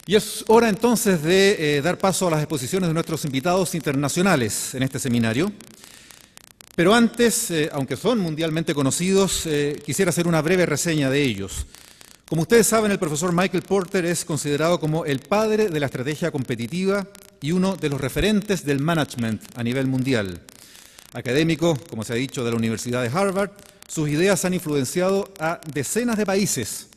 Y es hora entonces de dar paso a las exposiciones de nuestros invitados internacionales en este seminario. Pero antes, aunque son mundialmente conocidos, quisiera hacer una breve reseña de ellos. Como ustedes saben, el profesor Michael Porter es considerado como el padre de la estrategia competitiva y uno de los referentes del management a nivel mundial. Académico, como se ha dicho, de la Universidad de Harvard, sus ideas han influenciado a decenas de países.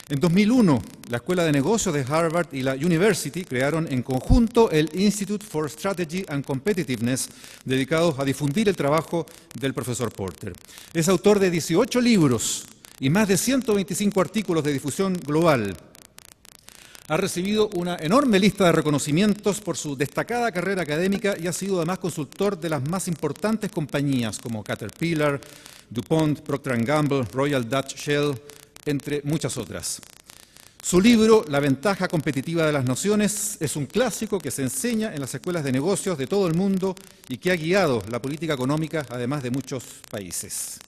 En 2001, la Escuela de Negocios de Harvard y la University crearon en conjunto el Institute for Strategy and Competitiveness, dedicados a difundir el trabajo del profesor Porter. Es autor de 18 libros y más de 125 artículos de difusión global. Ha recibido una enorme lista de reconocimientos por su destacada carrera académica y ha sido además consultor de las más importantes compañías como Caterpillar, DuPont, Procter & Gamble, Royal Dutch Shell, entre muchas otras. Su libro, La ventaja competitiva de las naciones, es un clásico que se enseña en las escuelas de negocios de todo el mundo y que ha guiado la política económica, además de muchos países.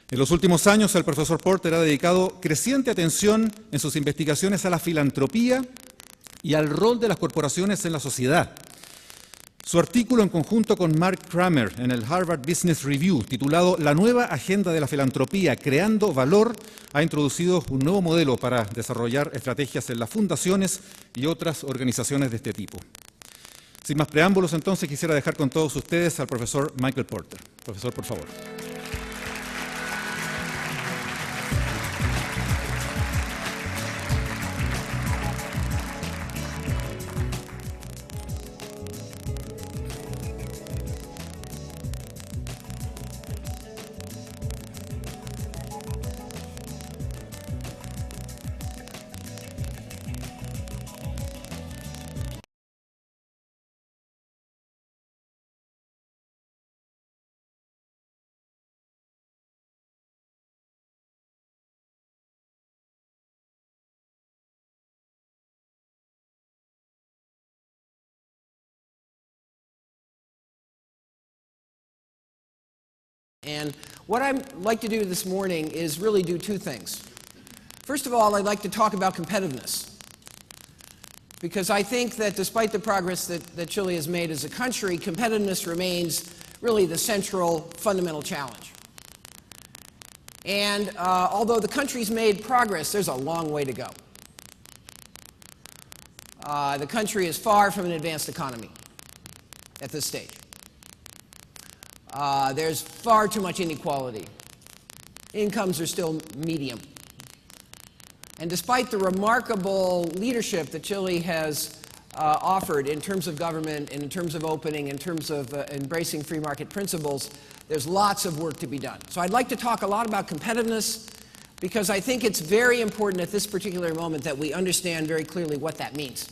En los últimos años, el profesor Porter ha dedicado creciente atención en sus investigaciones a la filantropía y al rol de las corporaciones en la sociedad. Su artículo en conjunto con Mark Kramer en el Harvard Business Review, titulado La nueva agenda de la filantropía, creando valor, ha introducido un nuevo modelo para desarrollar estrategias en las fundaciones y otras organizaciones de este tipo. Sin más preámbulos, entonces, quisiera dejar con todos ustedes al profesor Michael Porter. Profesor, por favor. And what I'd like to do this morning is really do two things. First of all, I'd like to talk about competitiveness, because I think that despite the progress that Chile has made as a country, competitiveness remains really the central fundamental challenge. And although the country's made progress, there's a long way to go. The country is far from an advanced economy at this stage. There's far too much inequality. Incomes are still medium. And despite the remarkable leadership that Chile has offered in terms of government and in terms of opening, in terms of embracing free market principles, there's lots of work to be done. So I'd like to talk a lot about competitiveness, because I think it's very important at this particular moment that we understand very clearly what that means.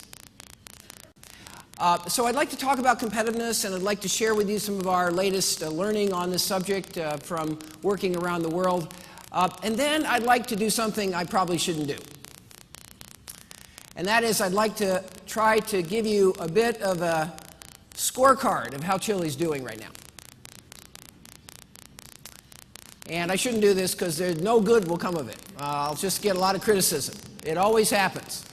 So I'd like to talk about competitiveness, and I'd like to share with you some of our latest learning on this subject from working around the world. And then I'd like to do something I probably shouldn't do. And that is, I'd like to try to give you a bit of a scorecard of how Chile's doing right now. And I shouldn't do this because there's no good will come of it. I'll just get a lot of criticism. It always happens.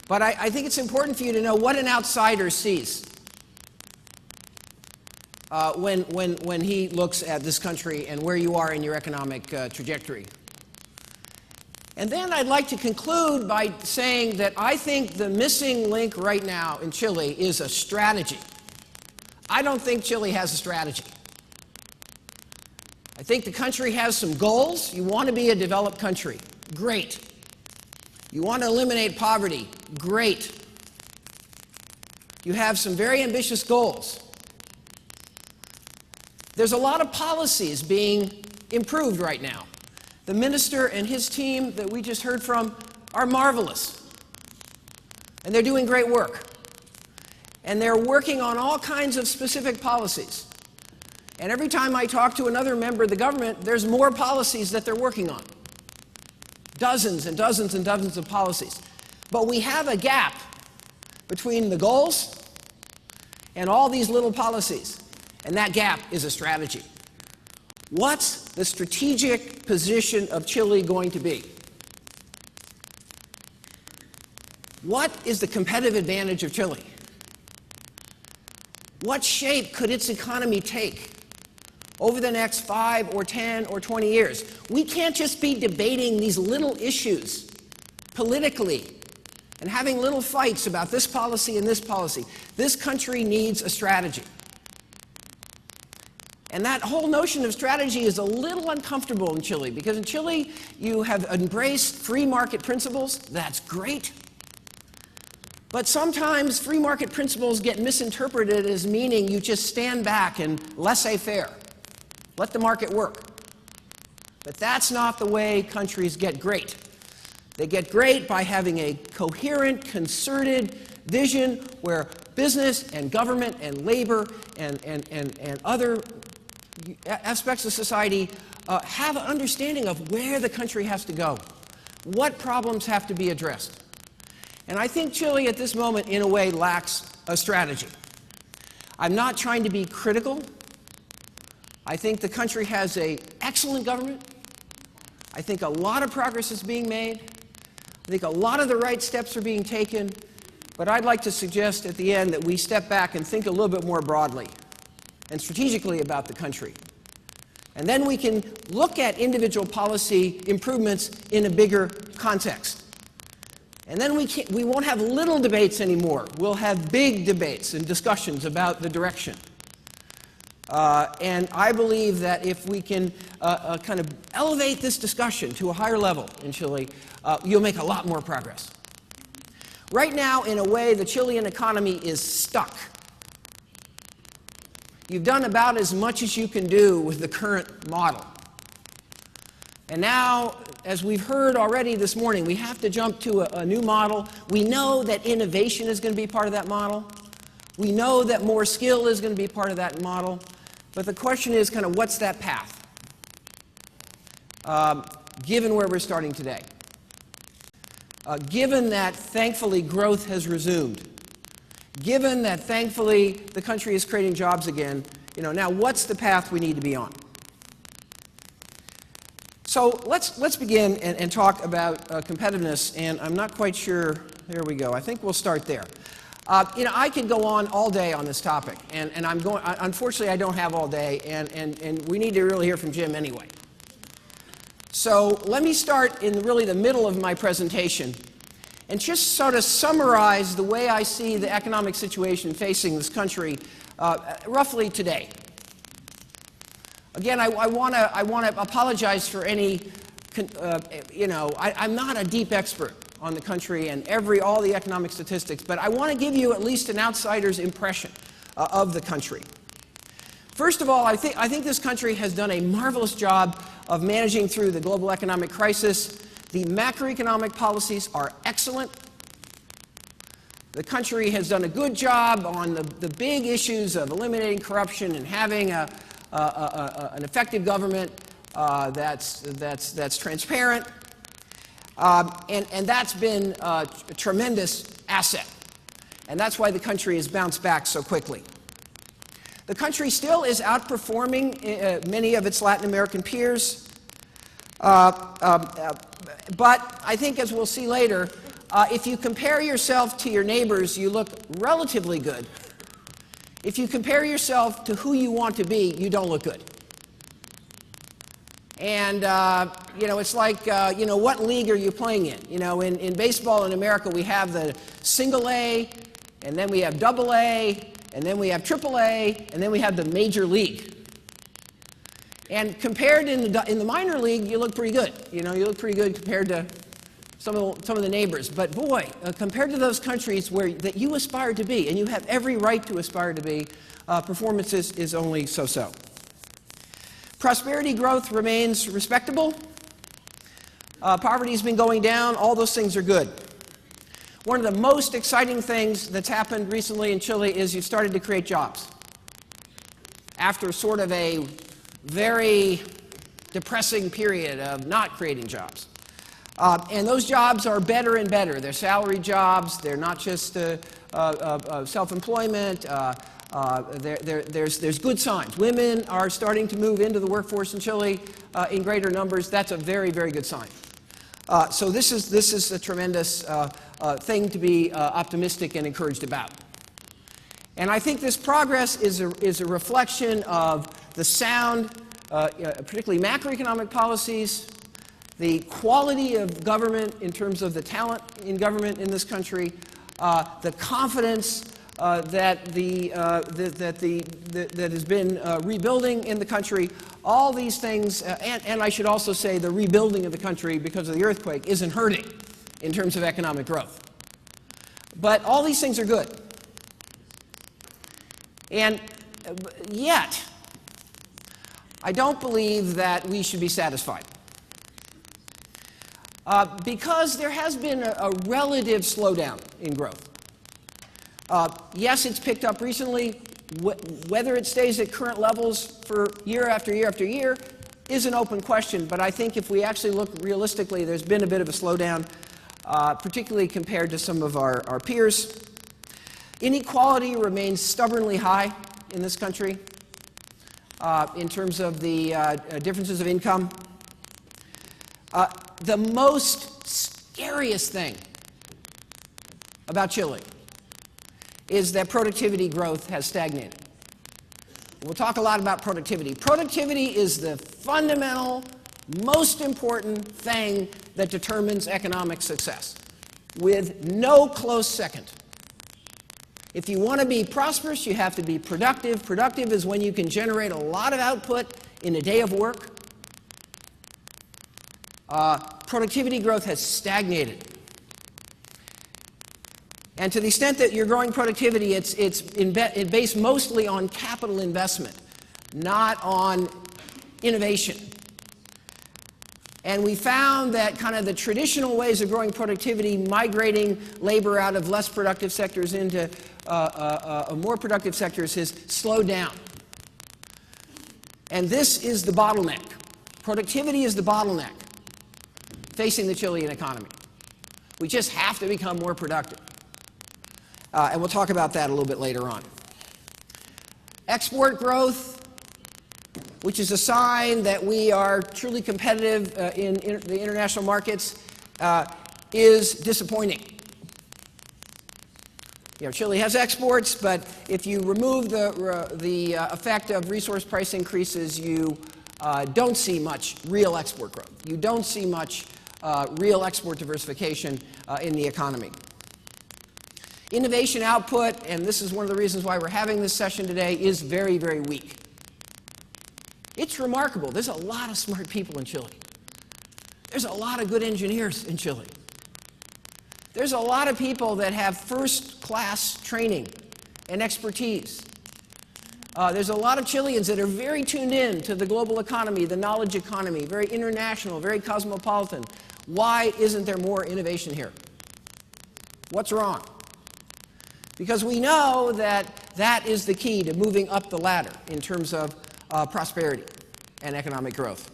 But I think it's important for you to know what an outsider sees when he looks at this country and where you are in your economic trajectory. And then I'd like to conclude by saying that I think the missing link right now in Chile is a strategy. I don't think Chile has a strategy. I think the country has some goals. You want to be a developed country. Great. You want to eliminate poverty. Great. You have some very ambitious goals. There's a lot of policies being improved right now. The minister and his team that we just heard from are marvelous. And they're doing great work. And they're working on all kinds of specific policies. And every time I talk to another member of the government, there's more policies that they're working on. Dozens and dozens and dozens of policies. But we have a gap between the goals and all these little policies. And that gap is a strategy. What's the strategic position of Chile going to be? What is the competitive advantage of Chile? What shape could its economy take over the next 5 or 10 or 20 years? We can't just be debating these little issues politically and having little fights about this policy and this policy. This country needs a strategy. And that whole notion of strategy is a little uncomfortable in Chile, because in Chile you have embraced free market principles. That's great. But sometimes free market principles get misinterpreted as meaning you just stand back and laissez-faire. Let the market work. But that's not the way countries get great. They get great by having a coherent, concerted vision where business and government and labor and other aspects of society have an understanding of where the country has to go, what problems have to be addressed. And I think Chile at this moment, in a way, lacks a strategy. I'm not trying to be critical. I think the country has an excellent government. I think a lot of progress is being made. I think a lot of the right steps are being taken. But I'd like to suggest at the end that we step back and think a little bit more broadly and strategically about the country. And then we can look at individual policy improvements in a bigger context. And then we won't have little debates anymore. We'll have big debates and discussions about the direction. And I believe that if we can kind of elevate this discussion to a higher level in Chile, you'll make a lot more progress. Right now, in a way, the Chilean economy is stuck. You've done about as much as you can do with the current model. And now, as we've heard already this morning, we have to jump to a new model. We know that innovation is going to be part of that model. We know that more skill is going to be part of that model. But the question is kind of what's that path, given where we're starting today? Given that, thankfully, growth has resumed. Given that, thankfully, the country is creating jobs again, now what's the path we need to be on? So let's begin and talk about competitiveness, and I'm not quite sure, there we go, I think we'll start there. I could go on all day on this topic, and unfortunately I don't have all day, and we need to really hear from Jim anyway. So let me start in really the middle of my presentation and just sort of summarize the way I see the economic situation facing this country roughly today. Again, I want to apologize for any, I'm not a deep expert on the country and all the economic statistics, but I want to give you at least an outsider's impression of the country. First of all, I think this country has done a marvelous job of managing through the global economic crisis. The macroeconomic policies are excellent. The country has done a good job on the big issues of eliminating corruption and having an effective government that's transparent. And that's been a tremendous asset. And that's why the country has bounced back so quickly. The country still is outperforming many of its Latin American peers. But I think, as we'll see later, if you compare yourself to your neighbors, you look relatively good. If you compare yourself to who you want to be, you don't look good. And, it's like, what league are you playing in? In baseball in America, we have the single A, and then we have double A, and then we have triple A, and then we have the major league. And compared in the minor league, you look pretty good. You look pretty good compared to some of the neighbors. But boy, compared to those countries that you aspire to be, and you have every right to aspire to be, performance is only so-so. Prosperity growth remains respectable. Poverty has been going down. All those things are good. One of the most exciting things that's happened recently in Chile is you've started to create jobs. After sort of a very depressing period of not creating jobs. And those jobs are better and better. They're salaried jobs. They're not just self-employment. There's good signs. Women are starting to move into the workforce in Chile in greater numbers. That's a very, very good sign. So this is a tremendous thing to be optimistic and encouraged about. And I think this progress is a reflection of the sound, particularly macroeconomic policies, the quality of government in terms of the talent in government in this country, the confidence that has been rebuilding in the country. All these things, and I should also say the rebuilding of the country because of the earthquake isn't hurting in terms of economic growth. But all these things are good. And yet, I don't believe that we should be satisfied. Because there has been a relative slowdown in growth. Yes, it's picked up recently. Whether it stays at current levels for year after year after year is an open question, but I think if we actually look realistically, there's been a bit of a slowdown, particularly compared to some of our peers. Inequality remains stubbornly high in this country in terms of the differences of income. The most scariest thing about Chile is that productivity growth has stagnated. We'll talk a lot about productivity. Productivity is the fundamental, most important thing that determines economic success, with no close second. If you want to be prosperous, you have to be productive. Productive is when you can generate a lot of output in a day of work. Productivity growth has stagnated. And to the extent that you're growing productivity, it's based mostly on capital investment, not on innovation. And we found that kind of the traditional ways of growing productivity, migrating labor out of less productive sectors into more productive sectors, has slowed down. And this is the bottleneck. Productivity is the bottleneck facing the Chilean economy. We just have to become more productive. And we'll talk about that a little bit later on. Export growth, which is a sign that we are truly competitive in the international markets, is disappointing. You know, Chile has exports, but if you remove the effect of resource price increases, you don't see much real export growth. You don't see much real export diversification in the economy. Innovation output, and this is one of the reasons why we're having this session today, is very, very weak. It's remarkable. There's a lot of smart people in Chile. There's a lot of good engineers in Chile. There's a lot of people that have first-class training and expertise. There's a lot of Chileans that are very tuned in to the global economy, the knowledge economy, very international, very cosmopolitan. Why isn't there more innovation here? What's wrong? Because we know that that is the key to moving up the ladder in terms of prosperity and economic growth.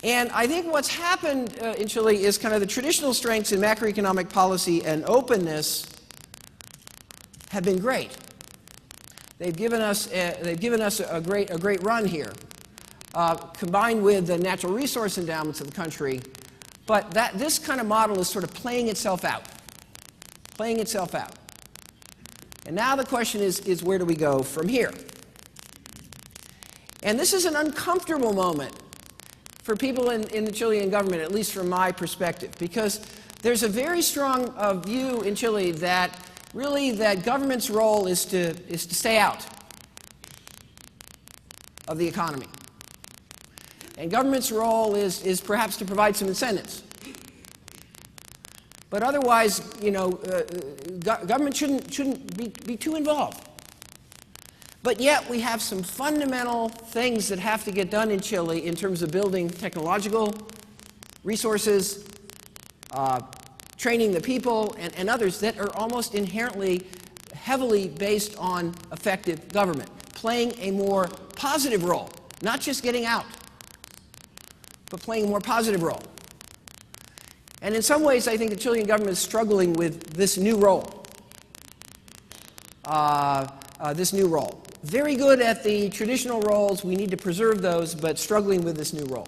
And I think what's happened in Chile is kind of the traditional strengths in macroeconomic policy and openness have been great. They've given us a great run here, combined with the natural resource endowments of the country. But this kind of model is sort of playing itself out. And now the question is where do we go from here? And this is an uncomfortable moment for people in the Chilean government, at least from my perspective, because there's a very strong view in Chile that really that government's role is to stay out of the economy. And government's role is perhaps to provide some incentives. But otherwise, you know, government shouldn't be too involved. But yet we have some fundamental things that have to get done in Chile in terms of building technological resources, training the people, and others that are almost inherently heavily based on effective government, playing a more positive role, not just getting out, but playing a more positive role. And in some ways, I think the Chilean government is struggling with this new role. Very good at the traditional roles. We need to preserve those, but struggling with this new role.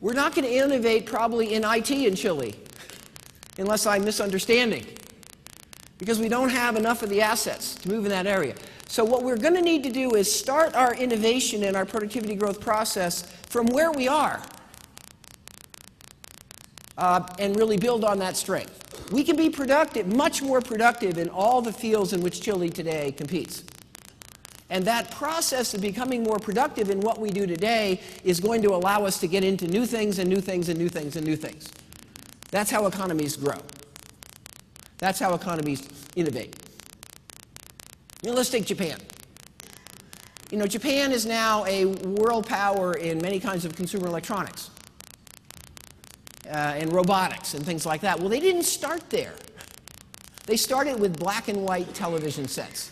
We're not going to innovate probably in IT in Chile, unless I'm misunderstanding, because we don't have enough of the assets to move in that area. So what we're going to need to do is start our innovation and our productivity growth process from where we are and really build on that strength. We can be productive, much more productive in all the fields in which Chile today competes. And that process of becoming more productive in what we do today is going to allow us to get into new things and new things and new things and new things. That's how economies grow. That's how economies innovate. You know, let's take Japan. You know, Japan is now a world power in many kinds of consumer electronics and robotics and things like that. Well, they didn't start there. They started with black and white television sets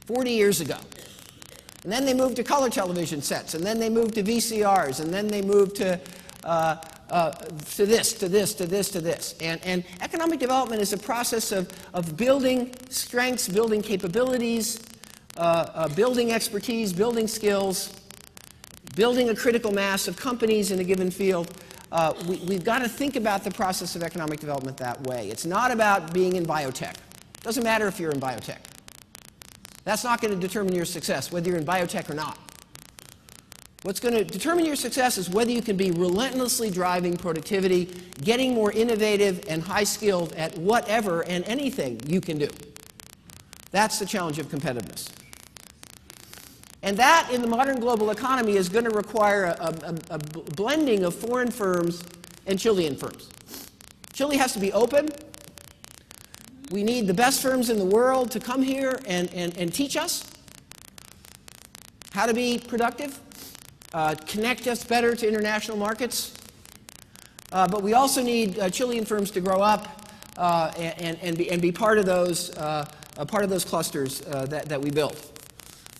40 years ago. And then they moved to color television sets, and then they moved to VCRs, and then they moved to this. And economic development is a process of building strengths, building capabilities, building expertise, building skills, building a critical mass of companies in a given field. We've got to think about the process of economic development that way. It's not about being in biotech. It doesn't matter if you're in biotech. That's not going to determine your success, whether you're in biotech or not. What's going to determine your success is whether you can be relentlessly driving productivity, getting more innovative and high-skilled at whatever and anything you can do. That's the challenge of competitiveness. And that, in the modern global economy, is going to require a blending of foreign firms and Chilean firms. Chile has to be open. We need the best firms in the world to come here and teach us how to be productive, connect us better to international markets. But we also need Chilean firms to grow up and be part of those clusters that we build.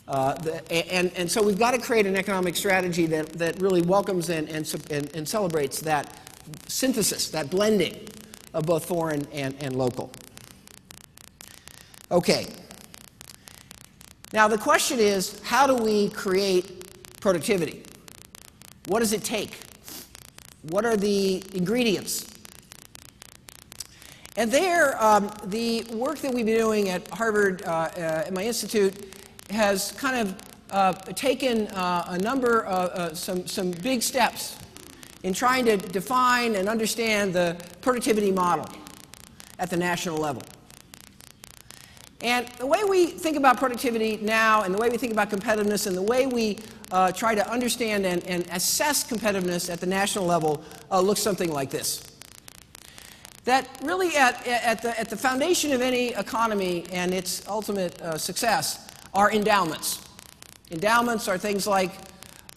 And so we've got to create an economic strategy that really welcomes and celebrates that synthesis, that blending of both foreign and local. Okay. Now the question is, how do we create productivity? What does it take? What are the ingredients? And there, the work that we've been doing at Harvard, at my institute, has kind of taken a number of some big steps in trying to define and understand the productivity model at the national level. And the way we think about productivity now, and the way we think about competitiveness, and the way we try to understand and assess competitiveness at the national level looks something like this. That really at the foundation of any economy and its ultimate success are endowments. Endowments are things like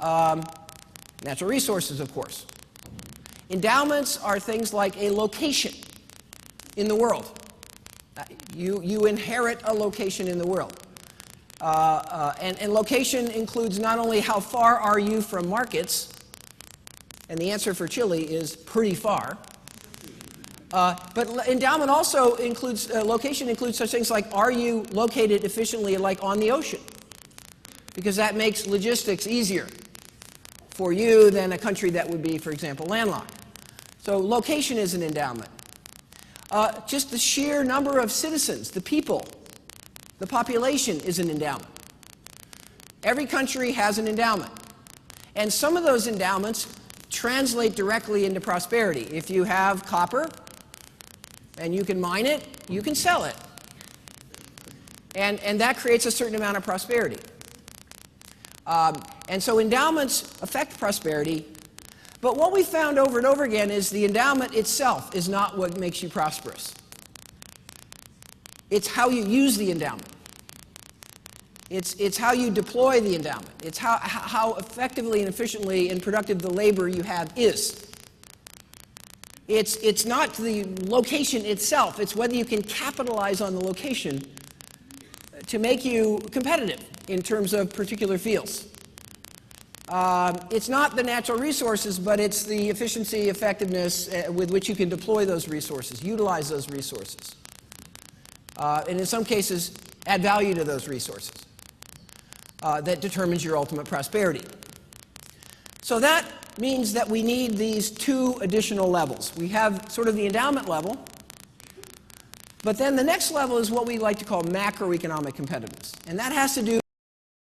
natural resources, of course. Endowments are things like a location in the world. You inherit a location in the world. And location includes not only how far are you from markets, and the answer for Chile is pretty far, but endowment also includes, location includes such things like, are you located efficiently like on the ocean? Because that makes logistics easier for you than a country that would be, for example, landlocked. So location is an endowment. Just the sheer number of citizens, the people, the population is an endowment. Every country has an endowment. And some of those endowments translate directly into prosperity. If you have copper and you can mine it, you can sell it. And that creates a certain amount of prosperity. And so endowments affect prosperity. But what we found over and over again is the endowment itself is not what makes you prosperous. It's how you use the endowment. It's how you deploy the endowment. It's how effectively and efficiently and productive the labor you have is. It's not the location itself. It's whether you can capitalize on the location to make you competitive in terms of particular fields. It's not the natural resources, but it's the efficiency, effectiveness with which you can deploy those resources, utilize those resources, and in some cases, add value to those resources that determines your ultimate prosperity. So that means that we need these two additional levels. We have sort of the endowment level, but then the next level is what we like to call macroeconomic competitiveness. And that has to do